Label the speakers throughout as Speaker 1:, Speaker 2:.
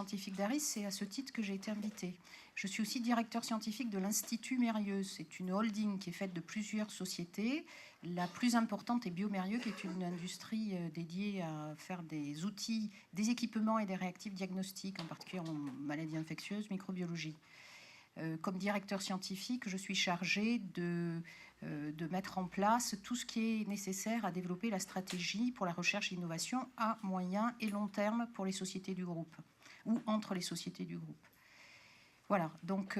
Speaker 1: scientifique d'Aris, c'est à ce titre que j'ai été invitée. Je suis aussi directeur scientifique de l'Institut Mérieux. C'est une holding qui est faite de plusieurs sociétés. La plus importante est Biomérieux, qui est une industrie dédiée à faire des outils, des équipements et des réactifs diagnostiques, en particulier en maladies infectieuses, microbiologie. Comme directeur scientifique, je suis chargée de mettre en place tout ce qui est nécessaire à développer la stratégie pour la recherche et l'innovation à moyen et long terme pour les sociétés du groupe ou entre les sociétés du groupe. Voilà, donc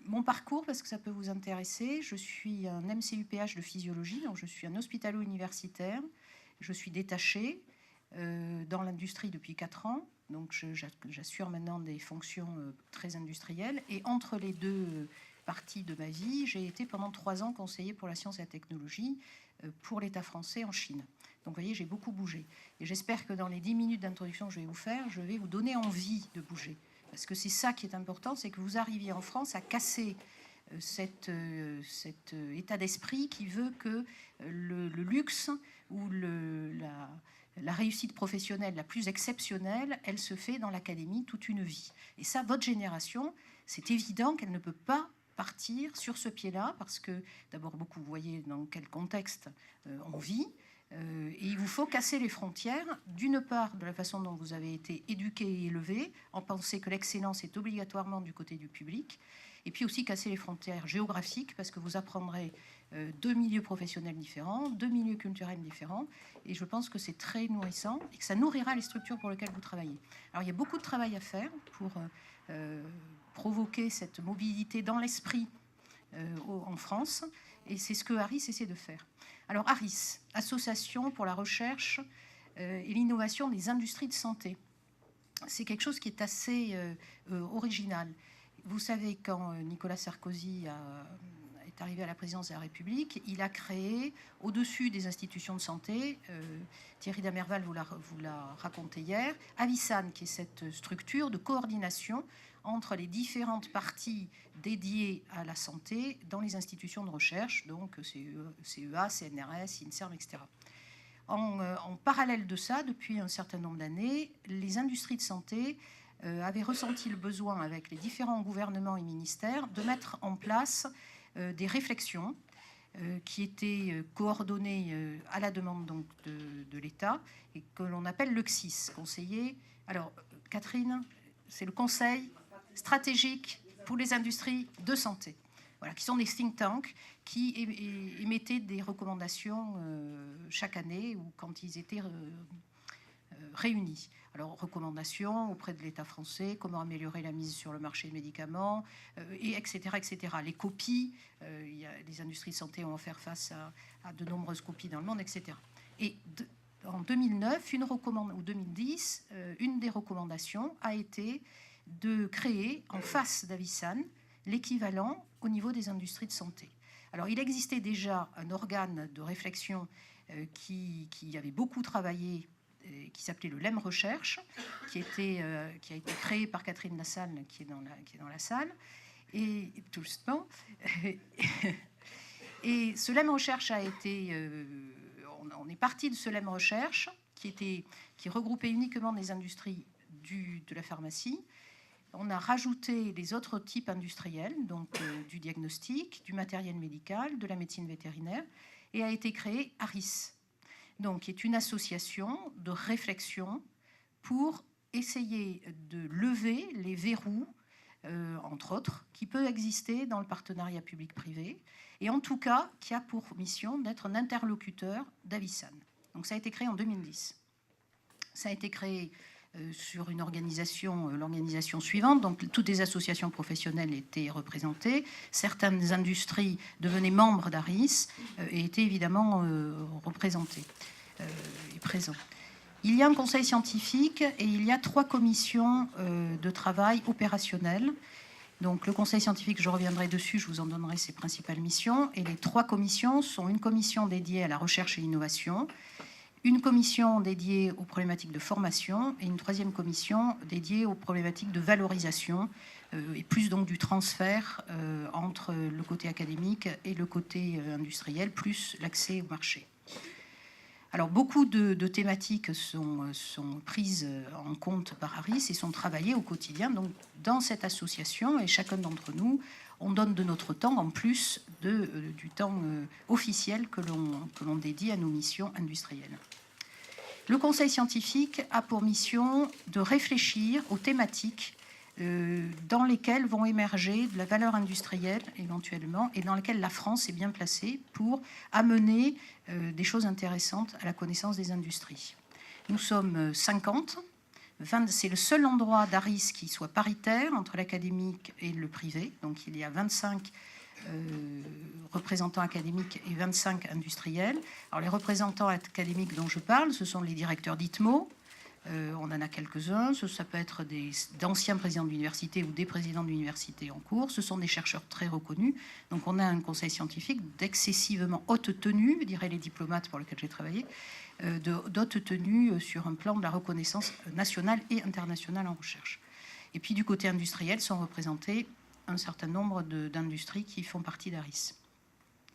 Speaker 1: mon parcours, parce que ça peut vous intéresser, je suis un MCUPH de physiologie, donc je suis un hospitalo-universitaire, je suis détachée dans l'industrie depuis 4 ans, donc j'assure maintenant des fonctions très industrielles, et entre les deux parties de ma vie, j'ai été pendant 3 ans conseiller pour la science et la technologie pour l'État français en Chine. Donc vous voyez, j'ai beaucoup bougé, et j'espère que dans les 10 minutes d'introduction que je vais vous faire, je vais vous donner envie de bouger. Parce que c'est ça qui est important, c'est que vous arriviez en France à casser cet état d'esprit qui veut que le luxe ou la réussite professionnelle la plus exceptionnelle, elle se fait dans l'académie toute une vie. Et ça, votre génération, c'est évident qu'elle ne peut pas partir sur ce pied-là, parce que d'abord, beaucoup, vous voyez dans quel contexte on vit. Et il vous faut casser les frontières, d'une part de la façon dont vous avez été éduqué et élevé, en pensant que l'excellence est obligatoirement du côté du public, et puis aussi casser les frontières géographiques, parce que vous apprendrez 2 milieux professionnels différents, 2 milieux culturels différents, et je pense que c'est très nourrissant, et que ça nourrira les structures pour lesquelles vous travaillez. Alors il y a beaucoup de travail à faire pour provoquer cette mobilité dans l'esprit en France, et c'est ce que Harris essaie de faire. Alors Harris, Association pour la recherche et l'innovation des industries de santé. C'est quelque chose qui est assez original. Vous savez, quand Nicolas Sarkozy est arrivé à la présidence de la République, il a créé, au-dessus des institutions de santé, Thierry Damerval vous l'a raconté hier, Avisan, qui est cette structure de coordination entre les différentes parties dédiées à la santé dans les institutions de recherche, donc CEA, CNRS, INSERM, etc. En parallèle de ça, depuis un certain nombre d'années, les industries de santé avaient ressenti le besoin, avec les différents gouvernements et ministères, de mettre en place des réflexions qui étaient coordonnées à la demande donc, de l'État, et que l'on appelle le CSIS, conseiller. Alors, Catherine, c'est le Conseil stratégique pour les industries de santé, voilà, qui sont des think tanks qui émettaient des recommandations chaque année ou quand ils étaient réunis. Alors, recommandations auprès de l'État français, comment améliorer la mise sur le marché des médicaments, et etc., etc. Les copies, les industries de santé ont à faire face à de nombreuses copies dans le monde, etc. Et en 2009 ou 2010, une des recommandations a été de créer en face d'Avisan l'équivalent au niveau des industries de santé. Alors, il existait déjà un organe de réflexion qui avait beaucoup travaillé, qui s'appelait le LEM Recherche, qui a été créé par Catherine Lassalle, qui est dans la salle, et tout justement. Et ce LEM Recherche a été... on est parti de ce LEM Recherche, qui regroupait uniquement des industries de la pharmacie. On a rajouté les autres types industriels, donc du diagnostic, du matériel médical, de la médecine vétérinaire, et a été créé ARIS, donc qui est une association de réflexion pour essayer de lever les verrous, entre autres, qui peut exister dans le partenariat public-privé, et en tout cas qui a pour mission d'être un interlocuteur d'Avisan. Donc ça a été créé en 2010. Ça a été créé sur l'organisation suivante. Donc, toutes les associations professionnelles étaient représentées. Certaines industries devenaient membres d'ARIS et étaient évidemment représentées et présentes. Il y a un conseil scientifique et il y a 3 commissions de travail opérationnelles. Donc, le conseil scientifique, je reviendrai dessus, je vous en donnerai ses principales missions. Et les 3 commissions sont une commission dédiée à la recherche et l'innovation, une commission dédiée aux problématiques de formation et une 3e commission dédiée aux problématiques de valorisation et plus donc du transfert entre le côté académique et le côté industriel, plus l'accès au marché. Alors, beaucoup de thématiques sont prises en compte par ARIS et sont travaillées au quotidien donc, dans cette association. Et chacun d'entre nous, on donne de notre temps en plus du temps officiel que l'on dédie à nos missions industrielles. Le conseil scientifique a pour mission de réfléchir aux thématiques dans lesquelles vont émerger de la valeur industrielle éventuellement et dans lesquelles la France est bien placée pour amener des choses intéressantes à la connaissance des industries. Nous sommes 50. C'est le seul endroit d'ARIS qui soit paritaire entre l'académique et le privé. Donc il y a 25 représentants académiques et 25 industriels. Alors les représentants académiques dont je parle, ce sont les directeurs d'ITMO. On en a quelques-uns. Ça peut être d'anciens présidents d'université ou des présidents d'université en cours. Ce sont des chercheurs très reconnus. Donc on a un conseil scientifique d'excessivement haute tenue, diraient les diplomates pour lesquels j'ai travaillé, d'haute tenue sur un plan de la reconnaissance nationale et internationale en recherche. Et puis du côté industriel sont représentés un certain nombre d'industries qui font partie d'ARIS.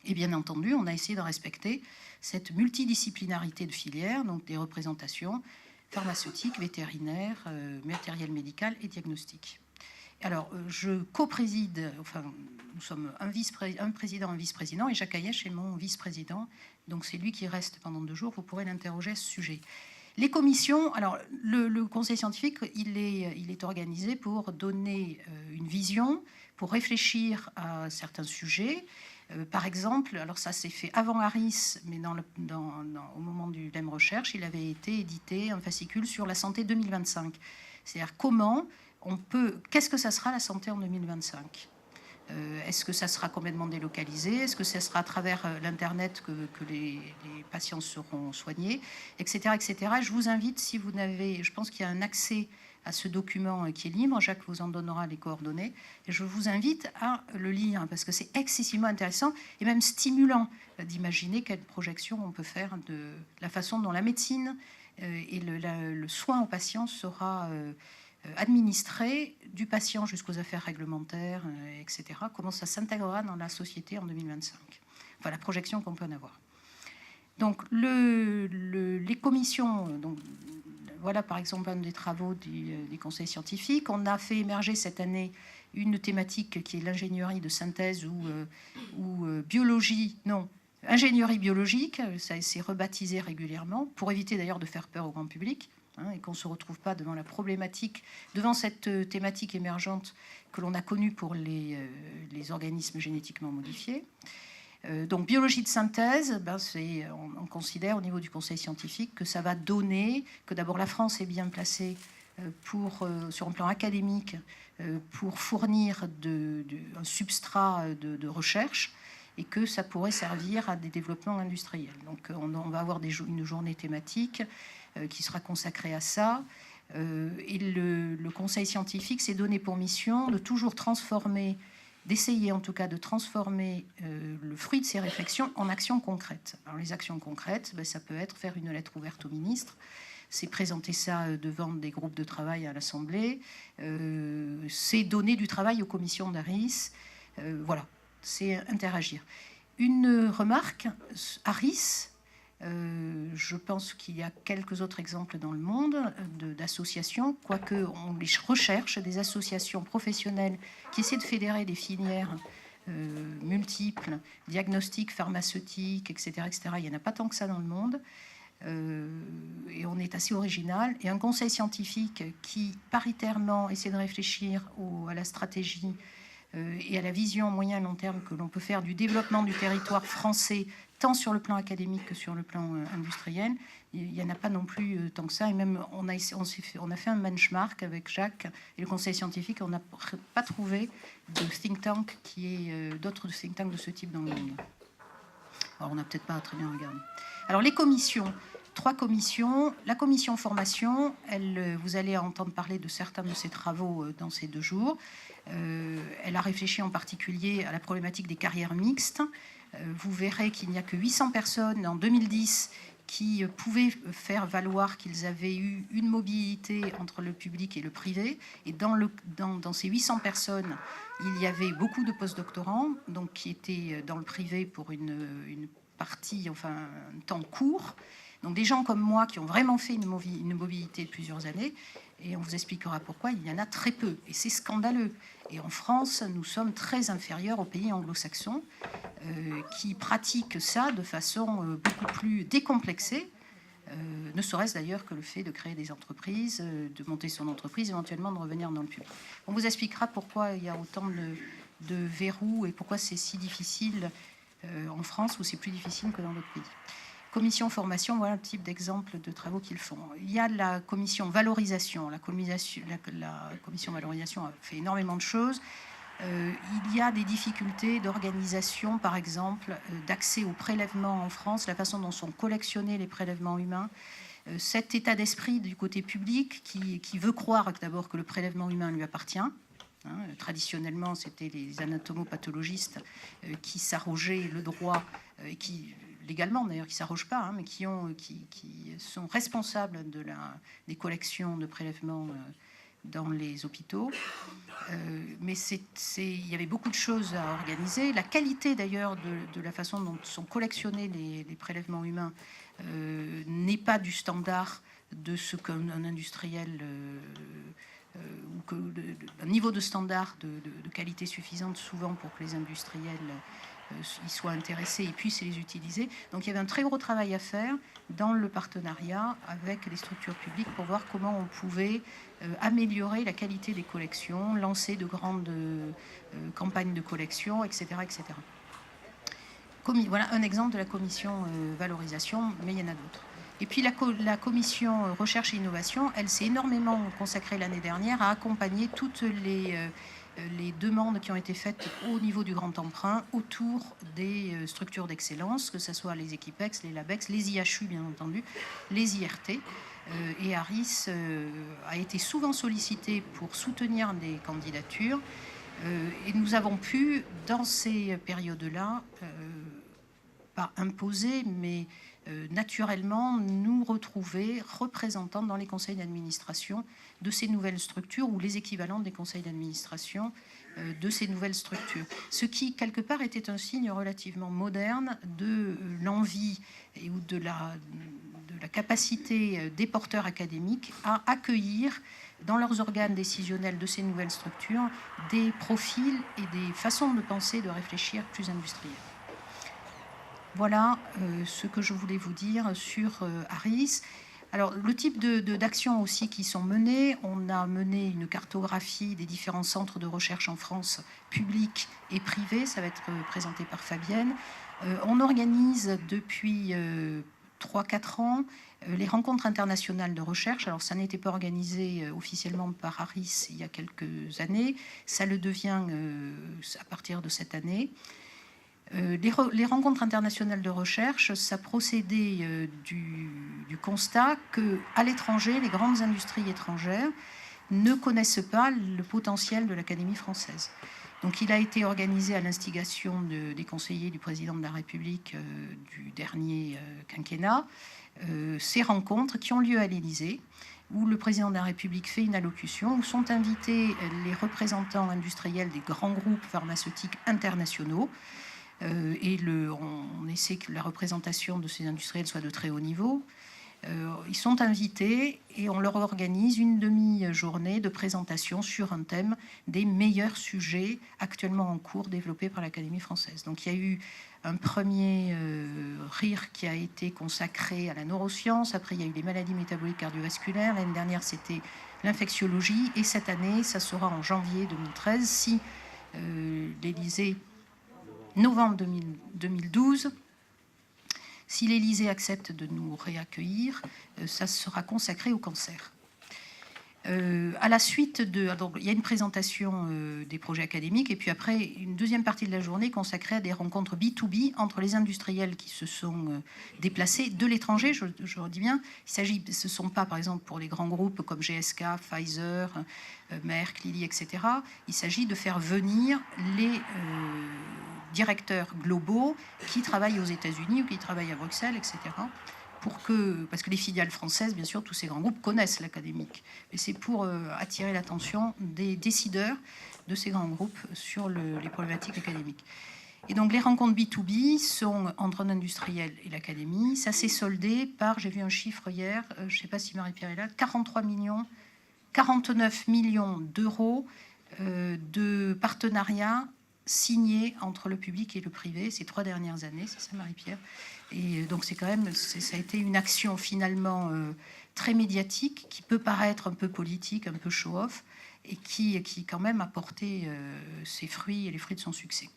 Speaker 1: Et bien entendu, on a essayé de respecter cette multidisciplinarité de filières, donc des représentations pharmaceutiques, vétérinaires, matériel médical et diagnostic. Alors, je co-préside, enfin, nous sommes un président, un vice-président, et Jacques Ayesh est mon vice-président, donc c'est lui qui reste pendant 2 jours, vous pourrez l'interroger à ce sujet. Les commissions, alors le conseil scientifique, il est organisé pour donner une vision, pour réfléchir à certains sujets. Par exemple, alors ça s'est fait avant ARIS, mais au moment du LEM Recherche, il avait été édité un fascicule sur la santé 2025. C'est-à-dire qu'est-ce que ça sera la santé en 2025 ? Est-ce que ça sera complètement délocalisé? Est-ce que ça sera à travers l'Internet que les patients seront soignés, etc., etc. Je vous invite, si vous n'avez... Je pense qu'il y a un accès à ce document qui est libre. Jacques vous en donnera les coordonnées. Et je vous invite à le lire, parce que c'est excessivement intéressant et même stimulant d'imaginer quelle projection on peut faire de la façon dont la médecine et le soin aux patients sera... administré du patient jusqu'aux affaires réglementaires, etc. Comment ça s'intégrera dans la société en 2025. Enfin, la projection qu'on peut en avoir. Donc, les commissions... Donc, voilà, par exemple, un des travaux des conseils scientifiques. On a fait émerger cette année une thématique qui est l'ingénierie de synthèse ou biologie... Non, ingénierie biologique. Ça s'est rebaptisé régulièrement, pour éviter d'ailleurs de faire peur au grand public. Et qu'on ne se retrouve pas devant devant cette thématique émergente que l'on a connue pour les organismes génétiquement modifiés. Donc, biologie de synthèse, on considère au niveau du conseil scientifique que ça va donner, que d'abord la France est bien placée sur un plan académique pour fournir un substrat de recherche, et que ça pourrait servir à des développements industriels. Donc, on va avoir une journée thématique qui sera consacré à ça. Et le conseil scientifique s'est donné pour mission de toujours transformer, d'essayer en tout cas de transformer le fruit de ces réflexions en actions concrètes. Alors les actions concrètes, ça peut être faire une lettre ouverte au ministre, c'est présenter ça devant des groupes de travail à l'Assemblée, c'est donner du travail aux commissions d'ARIS, voilà, c'est interagir. Une remarque, ARIS... je pense qu'il y a quelques autres exemples dans le monde d'associations, quoique on les recherche, des associations professionnelles qui essaient de fédérer des filières multiples, diagnostiques, pharmaceutiques, etc., etc. Il n'y en a pas tant que ça dans le monde. Et on est assez original. Et un conseil scientifique qui, paritairement, essaie de réfléchir à la stratégie et à la vision moyen et long terme que l'on peut faire du développement du territoire français, tant sur le plan académique que sur le plan industriel. Il n'y en a pas non plus tant que ça. Et même, on a fait un benchmark avec Jacques et le conseil scientifique. On n'a pas trouvé de think tank d'autres think tanks de ce type dans le monde. Alors, on n'a peut-être pas très bien regardé. Alors, les commissions. 3 commissions. La commission formation, vous allez entendre parler de certains de ses travaux dans ces 2 jours. Elle a réfléchi en particulier à la problématique des carrières mixtes. Vous verrez qu'il n'y a que 800 personnes en 2010 qui pouvaient faire valoir qu'ils avaient eu une mobilité entre le public et le privé. Et dans ces 800 personnes, il y avait beaucoup de postdoctorants, donc qui étaient dans le privé pour une partie, enfin un temps court, Donc des gens comme moi qui ont vraiment fait une mobilité de plusieurs années, et on vous expliquera pourquoi, il y en a très peu. Et c'est scandaleux. Et en France, nous sommes très inférieurs aux pays anglo-saxons qui pratiquent ça de façon beaucoup plus décomplexée, ne serait-ce d'ailleurs que le fait de créer des entreprises, de monter son entreprise, éventuellement de revenir dans le public. On vous expliquera pourquoi il y a autant de verrous et pourquoi c'est si difficile en France, où c'est plus difficile que dans d'autres pays. Commission formation, voilà le type d'exemple de travaux qu'ils font. Il y a la commission valorisation. La commission valorisation a fait énormément de choses. Il y a des difficultés d'organisation, par exemple, d'accès aux prélèvements en France, la façon dont sont collectionnés les prélèvements humains. Cet état d'esprit du côté public qui veut croire d'abord que le prélèvement humain lui appartient. Traditionnellement, c'était les anatomopathologistes qui s'arrogeaient le droit, qui légalement d'ailleurs, qui ne s'arrogent pas, mais qui sont responsables des collections de prélèvements dans les hôpitaux. Mais il y avait beaucoup de choses à organiser. La qualité d'ailleurs de la façon dont sont collectionnés les prélèvements humains n'est pas du standard de ce qu'un industriel ou un niveau de standard de qualité suffisante souvent pour que les industriels y soient intéressés et puissent les utiliser. Donc il y avait un très gros travail à faire dans le partenariat avec les structures publiques pour voir comment on pouvait améliorer la qualité des collections, lancer de grandes campagnes de collection, etc. etc. Voilà un exemple de la commission valorisation, mais il y en a d'autres. Et puis la commission recherche et innovation, elle s'est énormément consacrée l'année dernière à accompagner toutes les demandes qui ont été faites au niveau du grand emprunt autour des structures d'excellence, que ce soit les Equipex, les Labex, les IHU bien entendu, les IRT. Et Aris a été souvent sollicité pour soutenir des candidatures. Et nous avons pu, dans ces périodes-là, pas imposer, mais naturellement nous retrouver représentants dans les conseils d'administration de ces nouvelles structures ou les équivalents des conseils d'administration de ces nouvelles structures. Ce qui, quelque part, était un signe relativement moderne de l'envie ou de la capacité des porteurs académiques à accueillir dans leurs organes décisionnels de ces nouvelles structures des profils et des façons de penser, de réfléchir plus industrielles. Voilà ce que je voulais vous dire sur Aris. Alors, le type d'actions aussi qui sont menées, on a mené une cartographie des différents centres de recherche en France, publics et privés, ça va être présenté par Fabienne. On organise depuis 3-4 ans les rencontres internationales de recherche. Alors, ça n'était pas organisé officiellement par Aris il y a quelques années, ça le devient à partir de cette année. Les rencontres internationales de recherche, ça procédait du constat qu'à l'étranger, les grandes industries étrangères ne connaissent pas le potentiel de l'Académie française. Donc il a été organisé à l'instigation des conseillers du président de la République du dernier quinquennat, ces rencontres qui ont lieu à l'Élysée, où le président de la République fait une allocution, où sont invités les représentants industriels des grands groupes pharmaceutiques internationaux, et on essaie que la représentation de ces industriels soit de très haut niveau. Ils sont invités et on leur organise une demi-journée de présentation sur un thème des meilleurs sujets actuellement en cours développés par l'Académie française. Donc il y a eu un premier RIR qui a été consacré à la neuroscience, après il y a eu les maladies métaboliques cardiovasculaires, l'année dernière c'était l'infectiologie, et cette année, ça sera en janvier 2013, si l'Élysée... novembre 2012, si l'Élysée accepte de nous réaccueillir, ça sera consacré au cancer. À la suite donc, il y a une présentation des projets académiques et puis après une deuxième partie de la journée consacrée à des rencontres B2B entre les industriels qui se sont déplacés de l'étranger. Je redis bien, ce ne sont pas par exemple pour les grands groupes comme GSK, Pfizer, Merck, Lilly, etc. Il s'agit de faire venir les directeurs globaux qui travaillent aux États-Unis ou qui travaillent à Bruxelles, etc. Parce que les filiales françaises, bien sûr, tous ces grands groupes connaissent l'académique. Et c'est pour attirer l'attention des décideurs de ces grands groupes sur les problématiques académiques. Et donc les rencontres B2B sont entre un industriel et l'académie. Ça s'est soldé par, j'ai vu un chiffre hier, je ne sais pas si Marie-Pierre est là, 49 millions d'euros de partenariats signés entre le public et le privé ces 3 dernières années, c'est ça Marie-Pierre. Et donc c'est quand même, ça a été une action finalement très médiatique, qui peut paraître un peu politique, un peu show-off, et qui quand même a porté ses fruits et les fruits de son succès.